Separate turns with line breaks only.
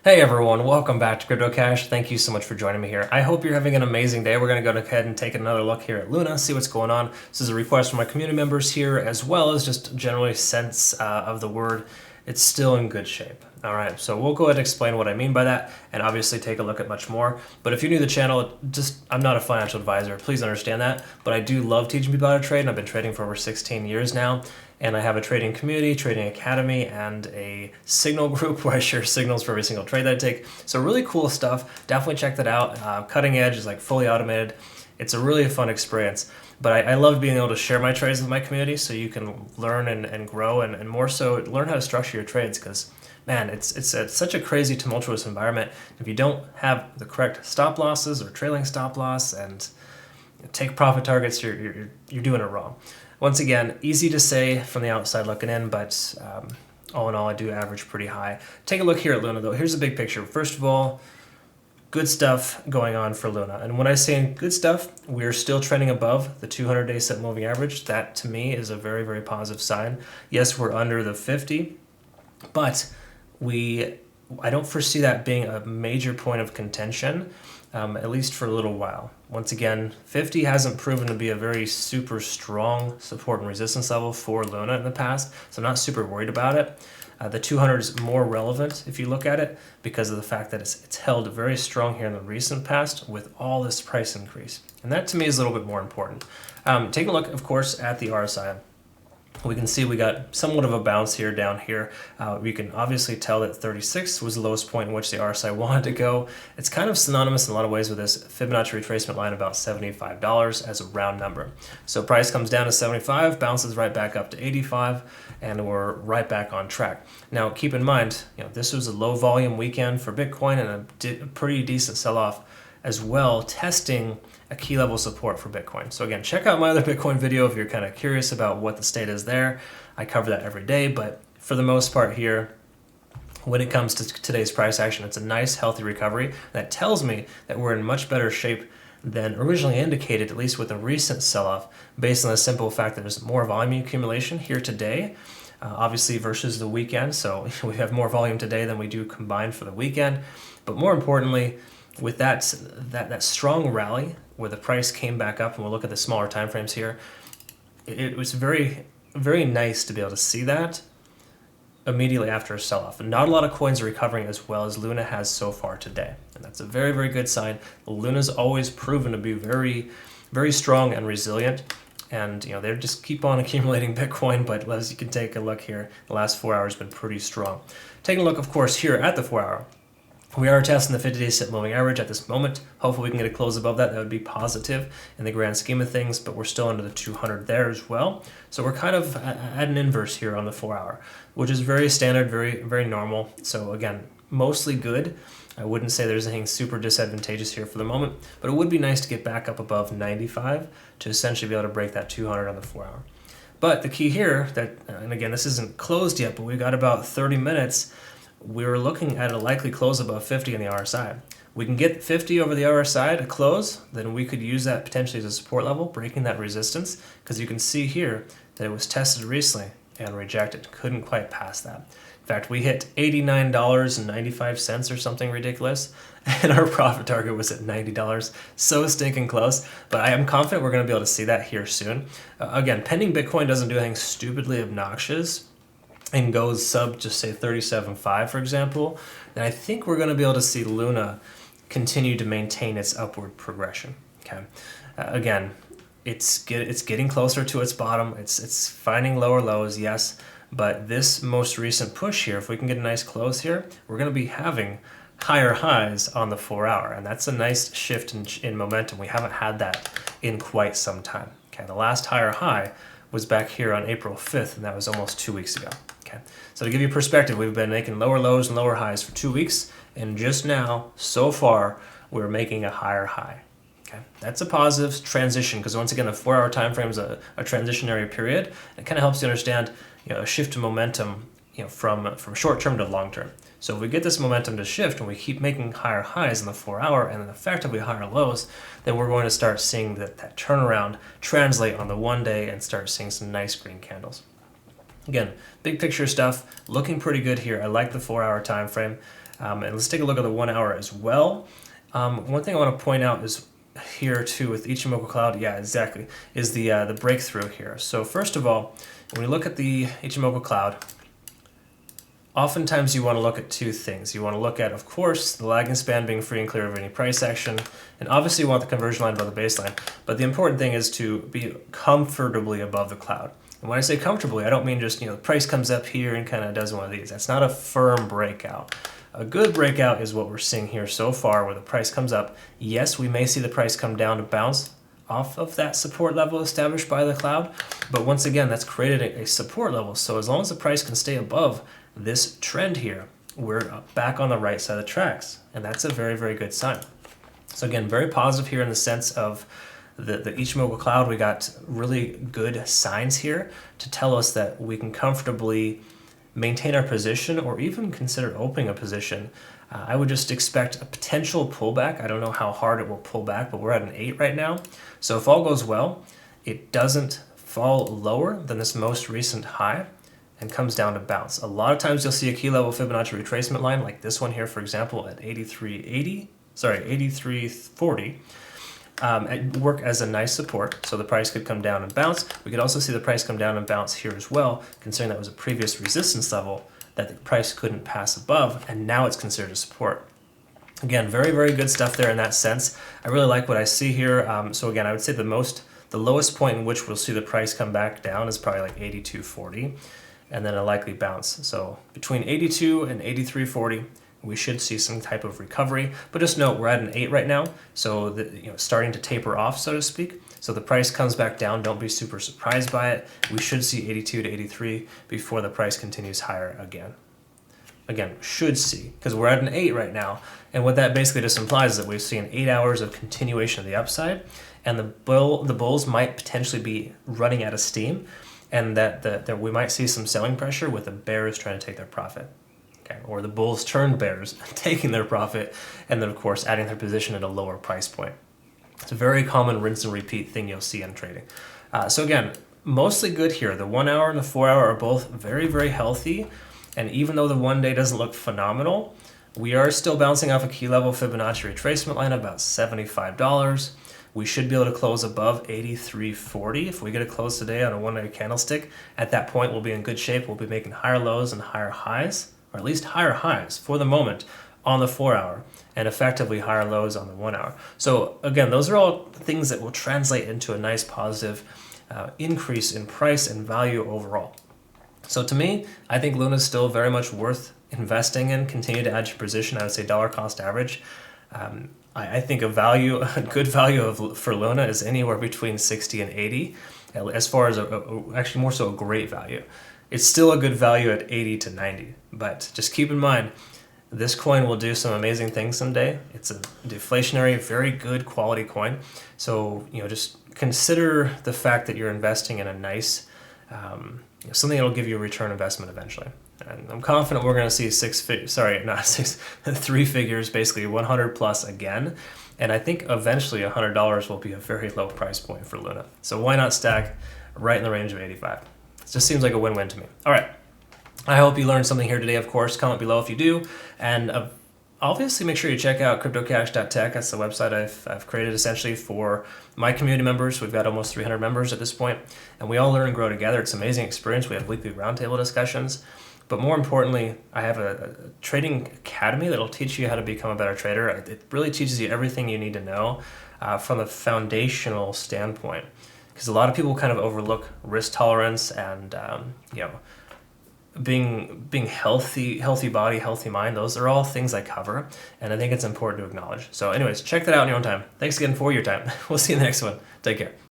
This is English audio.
Hey everyone, welcome back to CryptoCache. Thank you so much for joining me here. I hope you're having an amazing day. We're going to go ahead and take another look here at Luna, see what's going on. This is a request from my community members here, as well as just generally sense of the word. It's still in good shape. All right, so we'll go ahead and explain what I mean by that, and obviously take a look at much more. But if you're new to the channel, I'm not a financial advisor. Please understand that. But I do love teaching people how to trade, and I've been trading for over 16 years now. And I have a trading community, trading academy, and a signal group where I share signals for every single trade that I take. So really cool stuff. Definitely check that out. Cutting edge is like fully automated. It's a really fun experience. But I love being able to share my trades with my community so you can learn and grow and more so learn how to structure your trades because, man, it's such a crazy, tumultuous environment. If you don't have the correct stop losses or trailing stop loss and take profit targets, you're doing it wrong. Once again, easy to say from the outside looking in, but all in all, I do average pretty high. Take a look here at Luna, though. Here's the big picture. First of all, good stuff going on for Luna. And when I say good stuff, we're still trending above the 200-day set moving average. That, to me, is a very, very positive sign. Yes, we're under the 50, but I don't foresee that being a major point of contention, at least for a little while. Once again, 50 hasn't proven to be a very super strong support and resistance level for Luna in the past, so I'm not super worried about it. The 200 is more relevant if you look at it because of the fact that it's held very strong here in the recent past with all this price increase. And that to me is a little bit more important. Take a look, of course, at the RSI. We can see we got somewhat of a bounce here down here. We can obviously tell that 36 was the lowest point in which the RSI wanted to go. It's kind of synonymous in a lot of ways with this Fibonacci retracement line about $75 as a round number. So price comes down to 75, bounces right back up to 85, and we're right back on track. Now keep in mind, this was a low volume weekend for Bitcoin and a pretty decent sell-off as well, testing a key level support for Bitcoin. So again, check out my other Bitcoin video if you're kind of curious about what the state is there. I cover that every day, but for the most part here, when it comes to today's price action, it's a nice healthy recovery that tells me that we're in much better shape than originally indicated, at least with a recent sell-off, based on the simple fact that there's more volume accumulation here today, obviously versus the weekend. So we have more volume today than we do combined for the weekend. But more importantly, with that strong rally where the price came back up, and we'll look at the smaller time frames here, it was very, very nice to be able to see that immediately after a sell-off. And not a lot of coins are recovering as well as Luna has so far today. And that's a very, very good sign. Luna's always proven to be very, very strong and resilient. And they just keep on accumulating Bitcoin, but as you can take a look here, the last 4 hours have been pretty strong. Taking a look, of course, here at the 4 hour. We are testing the 50-day set moving average at this moment. Hopefully we can get a close above that. That would be positive in the grand scheme of things, but we're still under the 200 there as well. So we're kind of at an inverse here on the 4 hour, which is very standard, very, very normal. So again, mostly good. I wouldn't say there's anything super disadvantageous here for the moment, but it would be nice to get back up above 95 to essentially be able to break that 200 on the 4 hour. But the key here, and again, this isn't closed yet, but we've got about 30 minutes. We're looking at a likely close above 50 in the RSI. We can get 50 over the RSI to close, then we could use that potentially as a support level, breaking that resistance, because you can see here that it was tested recently and rejected. Couldn't quite pass that. In fact, we hit $89.95 or something ridiculous, and our profit target was at $90. So stinking close, but I am confident we're going to be able to see that here soon. Again, pending Bitcoin doesn't do anything stupidly obnoxious and goes sub, just say 37.5, for example, then I think we're going to be able to see Luna continue to maintain its upward progression. Okay, again, it's getting closer to its bottom. It's finding lower lows, yes, but this most recent push here, if we can get a nice close here, we're going to be having higher highs on the 4 hour, and that's a nice shift in momentum. We haven't had that in quite some time. Okay, the last higher high was back here on April 5th, and that was almost 2 weeks ago. Okay, so to give you perspective, we've been making lower lows and lower highs for 2 weeks, and just now, so far, we're making a higher high. Okay, that's a positive transition because once again, the 4 hour time frame is a transitionary period. It kind of helps you understand, a shift in momentum, from short term to long term. So if we get this momentum to shift and we keep making higher highs in the 4 hour and then effectively higher lows, then we're going to start seeing that turnaround translate on the 1 day and start seeing some nice green candles. Again, big picture stuff, looking pretty good here. I like the 4 hour time frame. And let's take a look at the 1 hour as well. One thing I want to point out is here too with Ichimoku Cloud, yeah, exactly, is the breakthrough here. So first of all, when we look at the Ichimoku Cloud, oftentimes you want to look at two things. You want to look at, of course, the lagging span being free and clear of any price action, and obviously you want the conversion line above the baseline. But the important thing is to be comfortably above the cloud. And when I say comfortably, I don't mean just, the price comes up here and kind of does one of these. That's not a firm breakout. A good breakout is what we're seeing here so far, where the price comes up. Yes, we may see the price come down to bounce off of that support level established by the cloud, but once again, that's created a support level. So as long as the price can stay above this trend here, we're back on the right side of the tracks, and that's a very, very good sign. So again, very positive here in the sense of the Ichimoku Cloud. We got really good signs here to tell us that we can comfortably maintain our position or even consider opening a position. I would just expect a potential pullback. I don't know how hard it will pull back, but we're at an 8 right now. So if all goes well, it doesn't fall lower than this most recent high and comes down to bounce. A lot of times you'll see a key level Fibonacci retracement line like this one here, for example, at 83.40. Work as a nice support, so the price could come down and bounce. We could also see the price come down and bounce here as well, considering that was a previous resistance level that the price couldn't pass above, and now it's considered a support. Again, very, very good stuff there in that sense. I really like what I see here. So again, I would say the lowest point in which we'll see the price come back down is probably like 82.40, and then a likely bounce. So between 82 and 83.40, we should see some type of recovery. But just note, we're at an 8 right now, so starting to taper off, so to speak. So the price comes back down. Don't be super surprised by it. We should see 82 to 83 before the price continues higher again. Again, should see, because we're at an 8 right now. And what that basically just implies is that we've seen 8 hours of continuation of the upside, and the bulls might potentially be running out of steam, and that we might see some selling pressure with the bears trying to take their profit. Okay, or the bulls turned bears, taking their profit, and then of course adding their position at a lower price point. It's a very common rinse and repeat thing you'll see in trading. So again, mostly good here. The 1 hour and the 4 hour are both very, very healthy. And even though the 1 day doesn't look phenomenal, we are still bouncing off a key level Fibonacci retracement line of about $75. We should be able to close above 83.40 if we get a close today on a 1 day candlestick. At that point, we'll be in good shape. We'll be making higher lows and higher highs, or at least higher highs for the moment on the 4 hour, and effectively higher lows on the 1 hour. So again, those are all things that will translate into a nice positive increase in price and value overall. So to me, I think Luna is still very much worth investing in. Continue to add to your position. I would say dollar cost average. I think a good value for Luna is anywhere between 60 and 80, as far as actually more so a great value. It's still a good value at 80 to 90, but just keep in mind, this coin will do some amazing things someday. It's a deflationary, very good quality coin. So, just consider the fact that you're investing in a nice, something that'll give you a return investment eventually. And I'm confident we're going to see 3 figures, basically 100 plus again. And I think eventually $100 will be a very low price point for Luna. So why not stack right in the range of 85? It just seems like a win-win to me. All right. I hope you learned something here today. Of course, comment below if you do. And obviously, make sure you check out CryptoCache.tech. That's the website I've created essentially for my community members. We've got almost 300 members at this point, and we all learn and grow together. It's an amazing experience. We have weekly roundtable discussions. But more importantly, I have a trading academy that'll teach you how to become a better trader. It really teaches you everything you need to know from a foundational standpoint. Because a lot of people kind of overlook risk tolerance and being healthy body, healthy mind. Those are all things I cover, and I think it's important to acknowledge. So anyways, check that out in your own time. Thanks again for your time. We'll see you in the next one. Take care.